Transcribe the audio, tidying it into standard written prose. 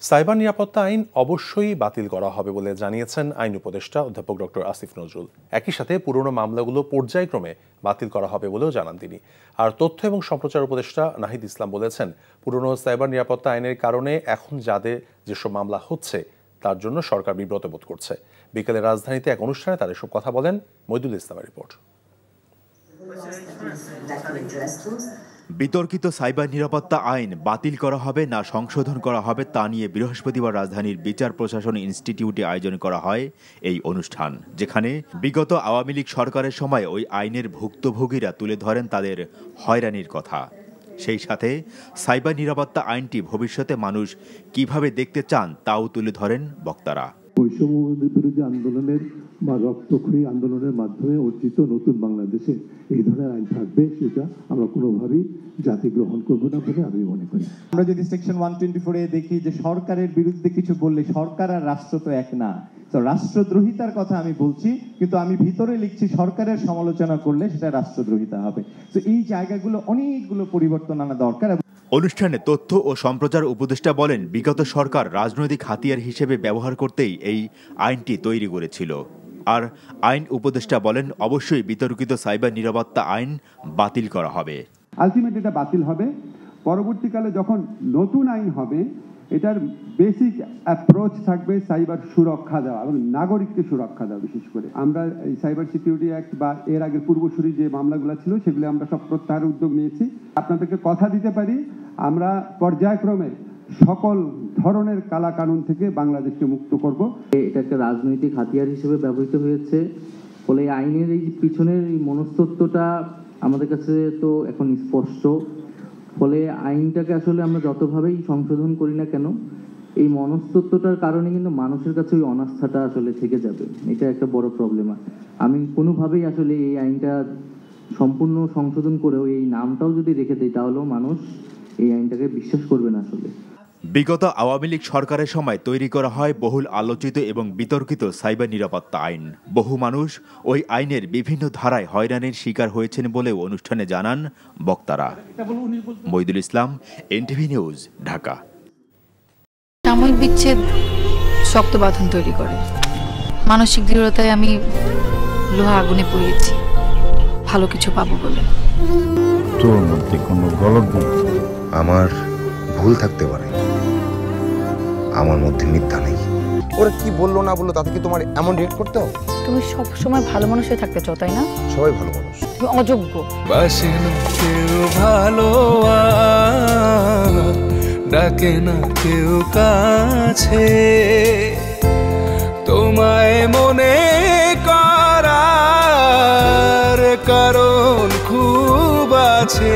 Cyber নিরাপত্তা আইন অবশ্যই বাতিল করা হবে বলে জানিয়েছেন আইন উপদেষ্টা অধ্যাপক ডক্টর আসিফ নজরুল। একই সাথে পুরনো মামলাগুলো পর্যায়ক্রমে বাতিল করা হবে বলেও জানান তিনি। আর তথ্য এবং সম্প্রচার উপদেষ্টা নাহিদ ইসলাম বলেছেন, পুরনো সাইবার নিরাপত্তা আইনের কারণে এখন যাদের যেসব মামলা হচ্ছে তার জন্য সরকার বিব্রত বোধ করছে। বিকেলে রাজধানীতে এক অনুষ্ঠানে তার এসব কথা বলেন মইদুল ইসলামের রিপোর্ট। বিতর্কিত সাইবার নিরাপত্তা আইন বাতিল করা হবে না সংশোধন করা হবে তা নিয়ে বৃহস্পতিবার রাজধানীর বিচার প্রশাসন ইনস্টিটিউটে আয়োজন করা হয় এই অনুষ্ঠান, যেখানে বিগত আওয়ামী লীগ সরকারের সময় ওই আইনের ভুক্তভোগীরা তুলে ধরেন তাদের হয়রানির কথা। সেই সাথে সাইবার নিরাপত্তা আইনটি ভবিষ্যতে মানুষ কিভাবে দেখতে চান তাও তুলে ধরেন বক্তারা। বৈষম্যবিরোধী বিরোধী আন্দোলনের বা রক্তক্ষয়ী আন্দোলনের মাধ্যমে অর্জিত নতুন বাংলাদেশে এই ধরনের আইন থাকবে, সেটা আমরা কোনোভাবেই জাতি গ্রহণ করবো না বলে আমি মনে করি। আমরা যদি সেকশন 124 দেখি যে সরকারের বিরুদ্ধে কিছু বললে সরকার আর রাষ্ট্র তো এক না, তো রাষ্ট্রদ্রোহিতার কথা আমি বলছি, কিন্তু আমি ভিতরে লিখছি সরকারের সমালোচনা করলে সেটা রাষ্ট্রদ্রোহিতা হবে। তো এই জায়গাগুলো অনেকগুলো পরিবর্তন আনা দরকার। অনুষ্ঠানে তথ্য ও সম্প্রচার উপদেষ্টা বলেন, বিগত সরকার রাজনৈতিক হাতিয়ার হিসেবে ব্যবহার করতেই এই আইনটি তৈরি করেছিল। আর আইন উপদেষ্টা বলেন, অবশ্যই বিতর্কিত সাইবার নিরাপত্তা আইন বাতিল করা হবে। আলটিমেটলি এটা বাতিল হবে। পরবর্তীকালে যখন নতুন আইন হবে, এটার বেসিক অ্যাপ্রোচ থাকবে সাইবার সুরক্ষা দেওয়া এবং নাগরিককে সুরক্ষা দেওয়া। বিশেষ করে আমরা এই সাইবার সিকিউরিটি অ্যাক্ট বা এর আগে পূর্বসূরি যে মামলাগুলো ছিল সেগুলো আমরা সব প্রত্যাহারের উদ্যোগ নিয়েছি। আপনাদেরকে কথা দিতে পারি, আমরা পর্যায়ক্রমে সকল ধরনের কালা কানুন থেকে বাংলাদেশকে মুক্ত করব। এটা একটা রাজনৈতিক হাতিয়ার হিসেবে ব্যবহৃত হয়েছে, ফলে আইনের এই পিছনের এই মনস্তত্ত্বটা আমাদের কাছে তো এখন স্পষ্ট। ফলে আইনটাকে আসলে আমরা যতভাবেই সংশোধন করি না কেন, এই মনস্তত্ত্বটার কারণে কিন্তু মানুষের কাছে ওই অনাস্থাটা আসলে থেকে যাবে। এটা একটা বড় প্রবলেম। আমি কোনোভাবেই আসলে এই আইনটা সম্পূর্ণ সংশোধন করেও এই নামটাও যদি রেখে দেয়, তাহলেও মানুষ এই আইনটাকে বিশ্বাস করবে না। আসলে বিগত আওয়ামী লীগ সরকারের সময় তৈরি করা হয় বহুল আলোচিত এবং বিতর্কিত সাইবার নিরাপত্তা আইন। বহু মানুষ ওই আইনের বিভিন্ন ধারায় হয়রানির শিকার হয়েছেন বলেও অনুষ্ঠানে জানান বক্তারা। মইদুল ইসলাম, এনটিভি নিউজ, ঢাকা। সাময়িক বিচ্ছেদ শক্ত বাঁধন তৈরি করে। মানসিক দৃঢ়তায় আমি লোহা আগুনে পুড়িয়েছি ভালো কিছু পাবো বলে। তোর মধ্যে কোনো গলত নেই। আমার ভুল থাকতে পারে, আমার মধ্যে মিথ্যা নেই। ওরা কি বললো না বললো তাতে কি তোমার এমন রিয়েক্ট করতে হবে? তুমি সব সময় ভালো মানুষ হয়ে থাকতে চাও, তাই না? সবাই ভালো মানুষ, তুমি অযোগ্য। বাসে না কেউ ভালো, ডাকে না কেউ কাছে, তোমায় মনে করার কারণ খুব আছে।